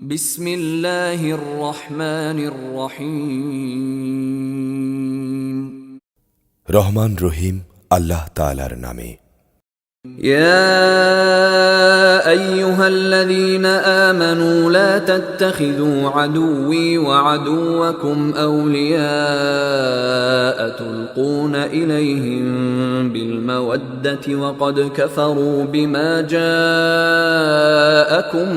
বিসমিল্লাহির রহমানির রহিম। রহমান রহিম আল্লাহ তাআলার নামে। يا أيها الذين آمنوا لا تتخذوا عدوي وعدوكم أولياء تلقون إليهم بالمودة وقد كفروا بما جاءكم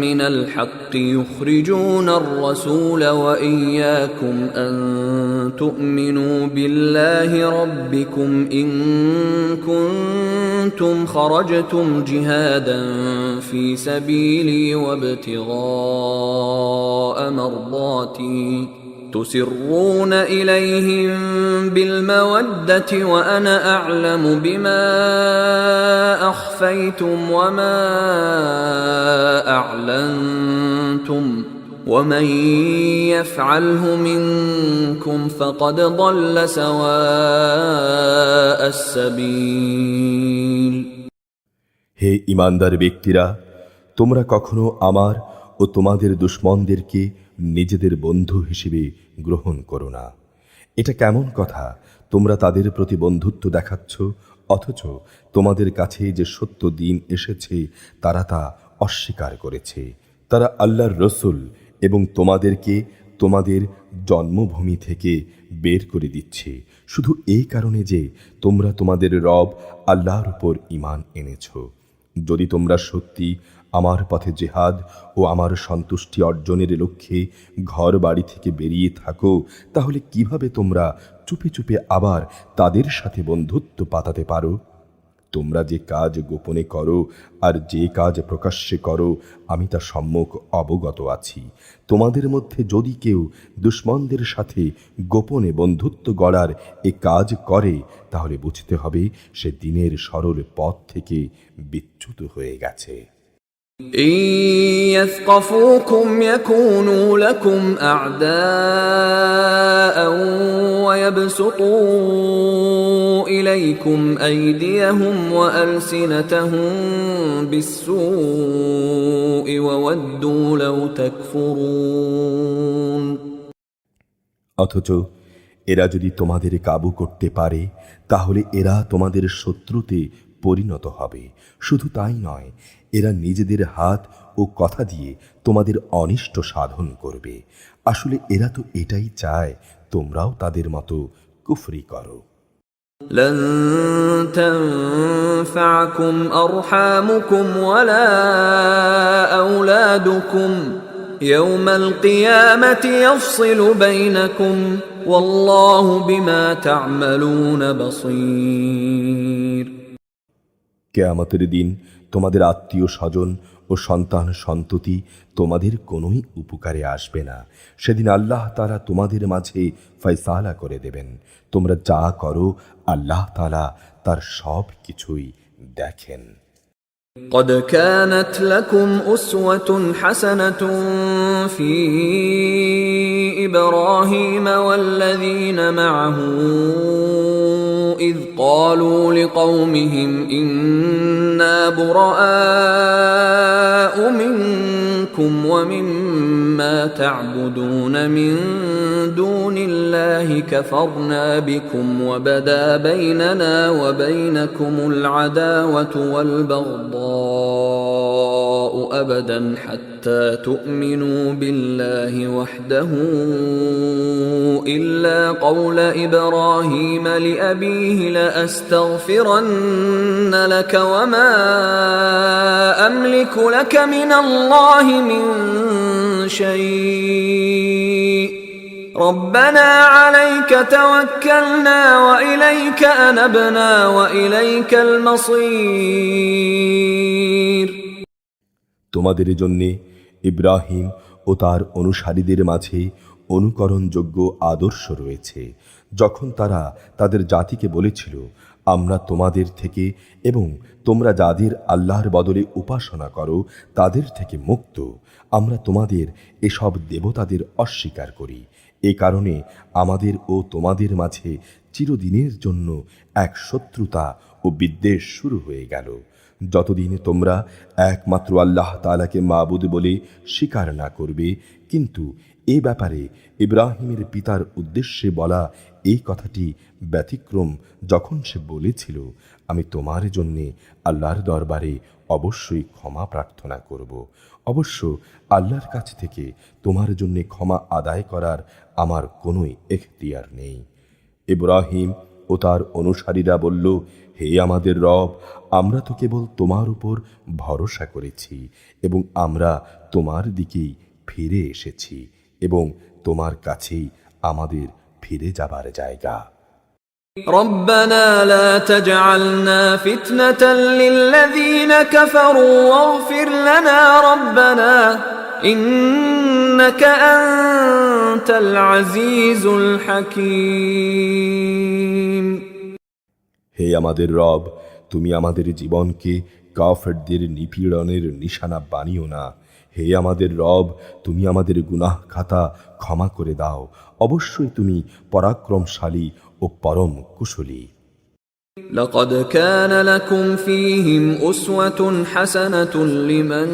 من الحق يخرجون الرسول وإياكم أن تؤمنوا بالله ربكم إن كنتم خرجتم جهادا في سبيلي وابتغاء مرضاتي تسرون إليهم بالمودة وأنا أعلم بما أخفيتم وما أعلنتم ومن يفعله منكم فقد ضل سواء السبيل। হে ঈমানদার ব্যক্তিরা, তোমরা কখনো আমার ও তোমাদের দুশমনদেরকে নিজেদের বন্ধু হিসেবে গ্রহণ করো না। এটা কেমন কথা, তোমরা তাদের প্রতি বন্ধুত্ব দেখাচ্ছ অথচ তোমাদের কাছে যে সত্য দিন এসেছে তারা তা অস্বীকার করেছে। তারা আল্লাহর রসুল এবং তোমাদেরকে তোমাদের জন্মভূমি থেকে বের করে দিচ্ছে শুধু এই কারণে যে তোমরা তোমাদের রব আল্লাহর উপর ঈমান এনেছ। যদি তোমরা সত্যি আমার পথে জিহাদ ও আমার সন্তুষ্টি অর্জনের লক্ষ্যে ঘর বাড়ি থেকে বেরিয়ে থাকো, তাহলে কিভাবে তোমরা চুপে চুপে আবার তাদের সাথে বন্ধুত্ব পাতাতে পারো? তোমরা যে কাজ গোপনে করো আর যে কাজ প্রকাশ্যে করো আমি তা সম্যক অবগত আছি। তোমাদের মধ্যে যদি কেউ দুশমনদের সাথে গোপনে বন্ধুত্ব গড়ার এ কাজ করে তাহলে বুঝতে হবে সে দিনের সরল পথ থেকে বিচ্যুত হয়ে গেছে। إن يثقفوكم يكونوا لكم أعداء ويبسطوا إليكم أيديهم وألسنتهم بالسوء وودوا لو تكفرون। অথচ এরা যদি তোমাদের কাবু করতে পারে তাহলে এরা তোমাদের শত্রুতে পরিণত হবে। শুধু তাই নয়, এরা নিজেদের হাত ও কথা দিয়ে তোমাদের অনিষ্ট সাধন করবে। আসলে এরা তো এটাই চায় তোমরাও তাদের মতো কুফরি করো। لن تنفعكم أرحامكم ولا أولادكم يوم القيامة يفصل بينكم والله بما تعملون بصير। কিয়ামতের দিন তোমাদের আত্মীয় স্বজন ও সন্তান সন্ততি তোমাদের কোনোই উপকারে আসবে না। সেদিন আল্লাহ তাআলা তোমাদের মাঝে ফয়সালা করে দেবেন। তোমরা যা করো আল্লাহ তাআলা তার সব কিছুই দেখেন। قد كانت لكم أسوة حسنة في إبراهيم والذين معه إذ قالوا لقومهم إنا براء منكم ومما تعبدون من دون الله كفرنا بكم وبدا بيننا وبينكم العداوة والبغضاء أبدا حتى تؤمنوا بالله وحده إلا قول إبراهيم لأبيه لأستغفرن لك وما أملك لك من الله من شيء ربنا عليك توكلنا وإليك أنبنا وإليك المصير। তোমাদের জন্যে ইব্রাহিম ও তার অনুসারীদের মাঝে অনুকরণযোগ্য আদর্শ রয়েছে। যখন তারা তাদের জাতিকে বলেছিল, আমরা তোমাদের থেকে এবং তোমরা যাদের আল্লাহর বদলে উপাসনা করো তাদের থেকে মুক্ত, আমরা তোমাদের এসব দেবতাদের অস্বীকার করি। এ কারণে আমাদের ও তোমাদের মাঝে চিরদিনের জন্য এক শত্রুতা ও বিদ্বেষ শুরু হয়ে গেল। যতদিন তোমরা একমাত্র আল্লাহ তাআলাকে মাবুদ বলে স্বীকার না করবে। কিন্তু এ ব্যাপারে ইব্রাহিমের পিতার উদ্দেশ্যে বলা এই কথাটি ব্যতিক্রম, যখন সে বলেছিল, আমি তোমার জন্যে আল্লাহর দরবারে অবশ্যই ক্ষমা প্রার্থনা করব। অবশ্য আল্লাহর কাছ থেকে তোমার জন্যে ক্ষমা আদায় করার আমার কোনোই এখতিয়ার নেই। ইব্রাহিম ও তার অনুসারীরা বলল, হে আমাদের রব, আমরা তো কেবল তোমার উপর ভরসা করেছি এবং আমরা তোমার দিকেই ফিরে এসেছি এবং তোমার কাছেই আমাদের ফিরে যাবার জায়গা। ربنا لا تجعلنا فتنة للذين كفروا واغفر لنا ربنا إنك أنت العزيز الحكيم। হে আমাদের রব, তুমি আমাদের জীবনকে কাফেরদের নিপীড়নের নিশানা বানিও না। হে আমাদের রব, তুমি আমাদের গুনাহ খাতা ক্ষমা করে দাও। অবশ্যই তুমি পরাক্রমশালী ও পরম কুশলী। لقد كان لكم فيهم أسوة حسنة لمن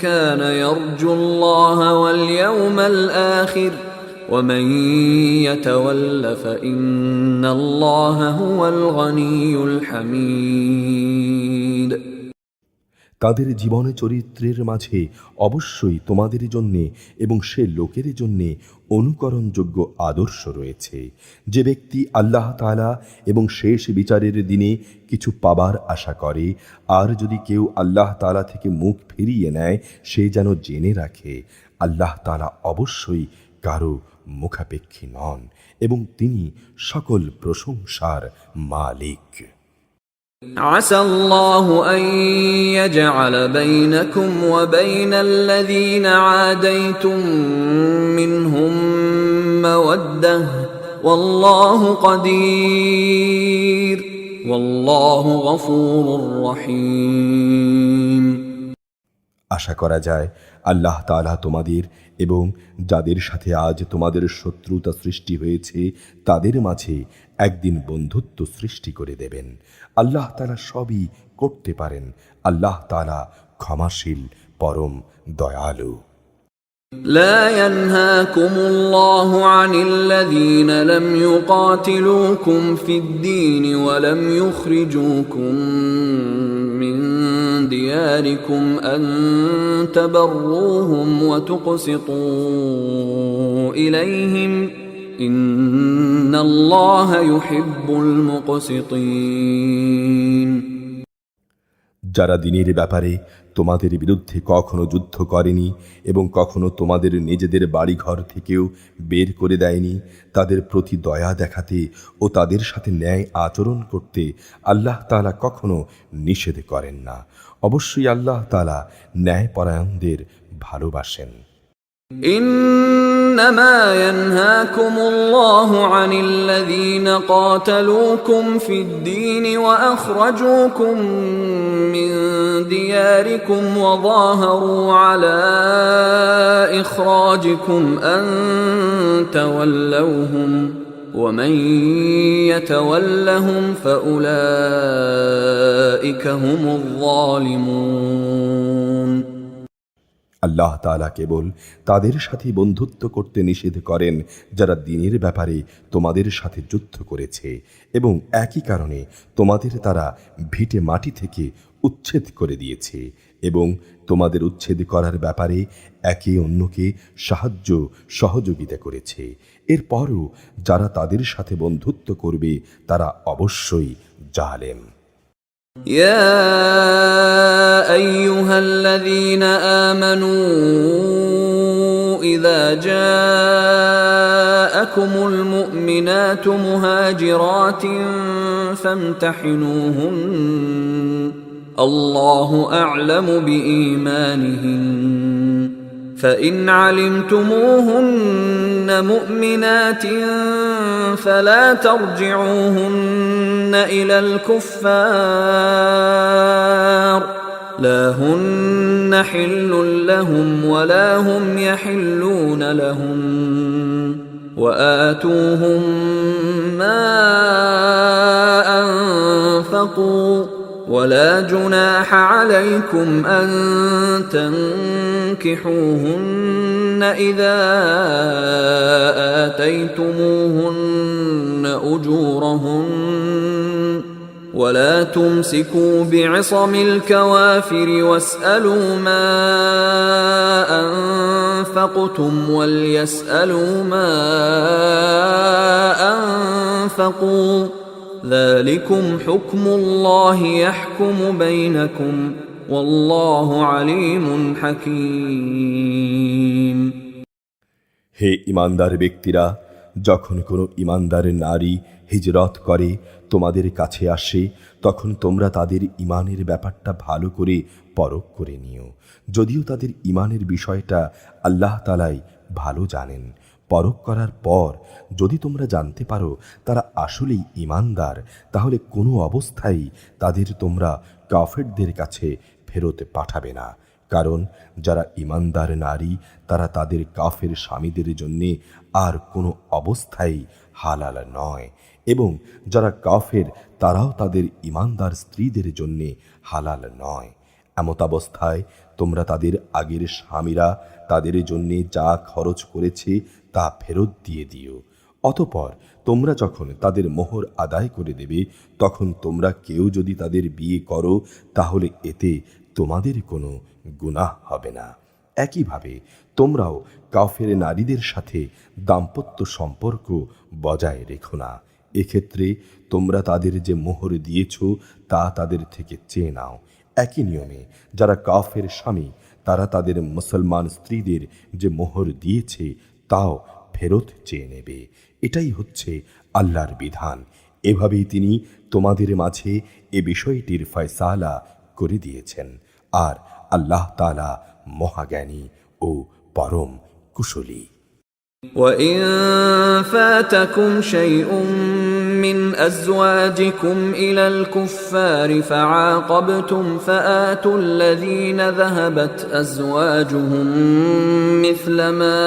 كان يرجو الله واليوم الآخر ومن يتول فإن الله هو الغني الحميد। তাদের জীবনে চরিত্রের মাঝে অবশ্যই তোমাদের জন্যে এবং সে লোকের জন্যে অনুকরণযোগ্য আদর্শ রয়েছে, যে ব্যক্তি আল্লাহ তাআলা এবং শেষ বিচারের দিনে কিছু পাবার আশা করে। আর যদি কেউ আল্লাহ তাআলা থেকে মুখ ফিরিয়ে নেয়, সে যেন জেনে রাখে আল্লাহ তাআলা অবশ্যই কারো মুখাপেক্ষী নন এবং তিনি সকল প্রশংসার মালিক। عسى الله أن يجعل بينكم وبين الذين عاديتم منهم مودة والله قدير والله غفور رحيم। আশা করা যায় আল্লাহ তাআলা তোমাদের এবং যাদের সাথে আজ তোমাদের শত্রুতা সৃষ্টি হয়েছে তাদের মাঝে একদিন বন্ধুত্ব সৃষ্টি করে দেবেন। আল্লাহ তাআলা সবই করতে পারেন। আল্লাহ তাআলা ক্ষমাশীল, পরম দয়ালু। لا ينهاكم الله عن الذين لم يقاتلوكم في الدين ولم يخرجوكم من دياركم أن تبروهم وتقسطوا إليهم إن الله يحب المقسطين। যারা দ্বীনের ব্যাপারে তোমাদের বিরুদ্ধে কখনো যুদ্ধ করেনি এবং কখনো তোমাদের নিজেদের বাড়িঘর থেকেও বের করে দেয়নি, তাদের প্রতি দয়া দেখাতে ও তাদের সাথে ন্যায় আচরণ করতে আল্লাহ তাআলা কখনো নিষেধ করেন না। অবশ্যই আল্লাহ তাআলা ন্যায়পরায়ণদের ভালোবাসেন। إنما ينهاكم الله عن الذين قاتلوكم في الدين وأخرجوكم من دياركم وظاهروا على إخراجكم أن تولوهم ومن يتولهم فأولئك هم الظالمون। আল্লাহ তাআলা কেবল তাদের সাথে বন্ধুত্ব করতে নিষেধ করেন যারা দ্বীনের ব্যাপারে তোমাদের সাথে যুদ্ধ করেছে এবং একই কারণে তোমাদের তারা ভিটে মাটি থেকে উচ্ছেদ করে দিয়েছে এবং তোমাদের উচ্ছেদ করার ব্যাপারে একে অন্যকে সাহায্য সহযোগিতা করেছে। এরপরও যারা তাদের সাথে বন্ধুত্ব করবে তারা অবশ্যই জালেম। يا أيها الذين آمنوا إذا جاءكم المؤمنات مهاجرات فامتحنوهن الله أعلم بإيمانهن فإن علمتموهن مؤمنات فلا ترجعوهن إلى الكفار لا هن حل لهم ولا هم يحلون لهم وآتوهم ما أنفقوا ولا جناح عليكم أن تنكحوهن إذا آتيتموهن أجورهن ولا تمسكوا بعصم الكوافر واسألوا ما أنفقتم وليسألوا ما أنفقوا ذلكم حكم الله يحكم بينكم والله عليم حكيم হে ঈমানদার ব্যক্তিরা, যখন কোনো ঈমানদার নারী হিজরত করে তোমাদের কাছে আসে, তখন তোমরা তাদের ঈমানের ব্যাপারটা ভালো করে পরখ করে নিও। যদিও তাদের ঈমানের বিষয়টা আল্লাহ তাআলাই ভালো জানেন। পরখ করার পর যদি তোমরা জানতে পারো তারা আসলেই ঈমানদার, তাহলে কোনো অবস্থায় তাদের তোমরা কাফেরদের কাছে ফেরত পাঠাবে না। কারণ যারা ঈমানদার নারী তারা তাদের কাফের স্বামীদের জন্যে আর কোনো অবস্থায় হালাল নয়, এবং যারা কাফের তারাও তাদের ঈমানদার স্ত্রীদের জন্যে হালাল নয়। এমতাবস্থায় তোমরা তাদের আগের স্বামীরা তাদের জন্যে যা খরচ করেছে তা ফেরত দিয়ে দিও। অতঃপর তোমরা যখন তাদের মোহর আদায় করে দেবে, তখন তোমরা কেউ যদি তাদের বিয়ে করো তাহলে এতে তোমাদের কোনো গুনাহ হবে না। একইভাবে তোমরাও কাফের নারীদের সাথে দাম্পত্য সম্পর্ক বজায় রেখো না। এক্ষেত্রে তোমরা তাদের যে মোহর দিয়েছ তা তাদের থেকে চেয়ে নাও। একই নিয়মে যারা কাফের স্বামী তারা তাদের মুসলমান স্ত্রীদের যে মোহর দিয়েছে তাও ফেরত চেয়ে নেবে। এটাই হচ্ছে আল্লাহর বিধান। এভাবেই তিনি তোমাদের মাঝে এ বিষয়টির ফয়সালা করে দিয়েছেন। আর আল্লাহ তাআলা মহাজ্ঞানী ও পরম কুশলী। وَإِن فَاتَكُمْ شَيْءٌ مِّنْ أَزْوَاجِكُمْ إِلَى الْكُفَّارِ فَعَاقَبْتُمْ فَآتُوا الَّذِينَ ذَهَبَتْ أَزْوَاجُهُم مِّثْلَ مَا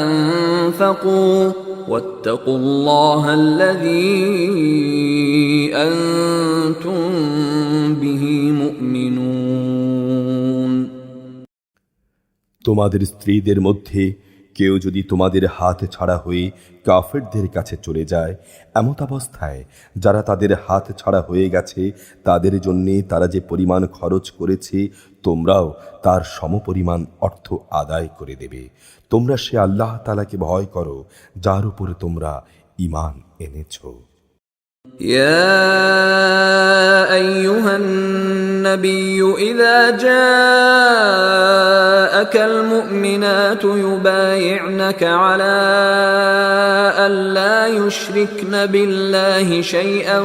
أَنفَقُوا وَاتَّقُوا اللَّهَ الَّذِي أَنتُم بِهِ مُؤْمِنُونَ। তোমাদের স্ত্রীদের মধ্যে কেউ যদি তোমাদের হাত ছাড়া হয়ে কাফেরদের কাছে চলে যায়, এমতাবস্থায় যারা তাদের হাত ছাড়া হয়ে গেছে তাদের জন্যে তারা যে পরিমাণ খরচ করেছে তোমরাও তার সমপরিমাণ অর্থ আদায় করে দেবে। তোমরা সে আল্লাহ তাআলাকে ভয় করো যার উপরে তোমরা ঈমান এনেছো। يا أيها النبي إذا جاءك المؤمنات يبايعنك على أن لا يشركن بالله شيئا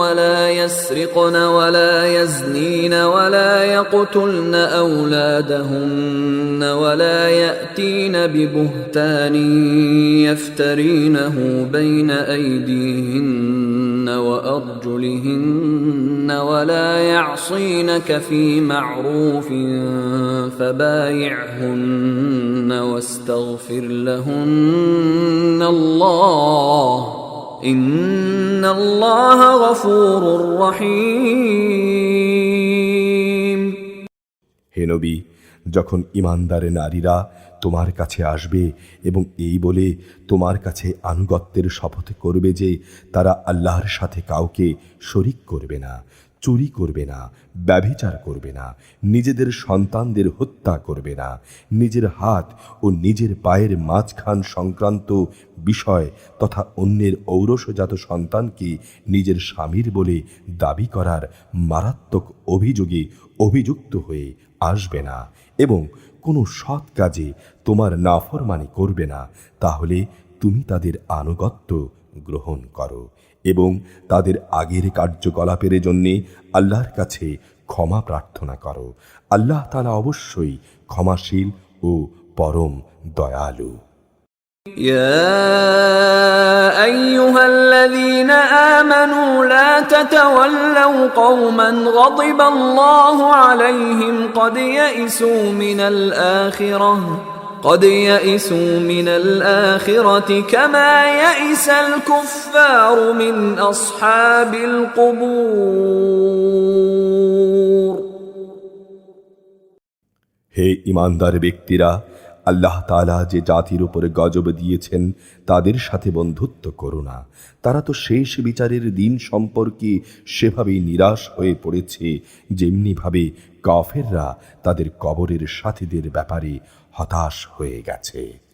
ولا يسرقن ولا يزنين ولا يقتلن أولادهن ولا يأتين ببهتان يفترينه بين أيديهن وأرجلهن ولا يعصينك في معروف فبايعهن واستغفر لهن الله إن الله غفور رحيم। হে নবী, যখন ঈমানদার নারীরা তোমার কাছে আসবে এবং এই বলে তোমার কাছে আনুগত্যের শপথ করবে যে তারা আল্লাহর সাথে কাউকে শরিক করবে না, চুরি করবে না, ব্যভিচার করবে না, নিজেদের সন্তানদের হত্যা করবে না, নিজের হাত ও নিজের পায়ের মাঝখান সংক্রান্ত বিষয় তথা অন্যের ঔরসজাত সন্তানকে নিজের স্বামীর বলে দাবি করার মারাত্মক অভিযোগে অভিযুক্ত হয়ে আসবে না, এবং কোনো সৎ কাজে তোমার নাফরমানি করবে না, তাহলে তুমি তাদের আনুগত্য গ্রহণ করো এবং তাদের আগের কার্যকলাপের জন্যে আল্লাহর কাছে ক্ষমা প্রার্থনা করো। আল্লাহ তাআলা অবশ্যই ক্ষমাশীল ও পরম দয়ালু। يا أيها الذين آمنوا لا تتولوا قوما غضب الله عليهم قد يئسوا من الآخرة قد يئسوا من الآخرة كما يئس الكفار من أصحاب القبور হে ঈমানদার ব্যক্তিরা, আল্লাহ তাআলা যে জাতির উপরে গজব দিয়েছেন তাদের সাথে বন্ধুত্ব করো না। তারা তো শেষ বিচারের দিন সম্পর্কে সেভাবেই নিরাশ হয়ে পড়েছে যেমনিভাবে কাফেররা তাদের কবরের সাথীদের ব্যাপারে হতাশ হয়ে গেছে।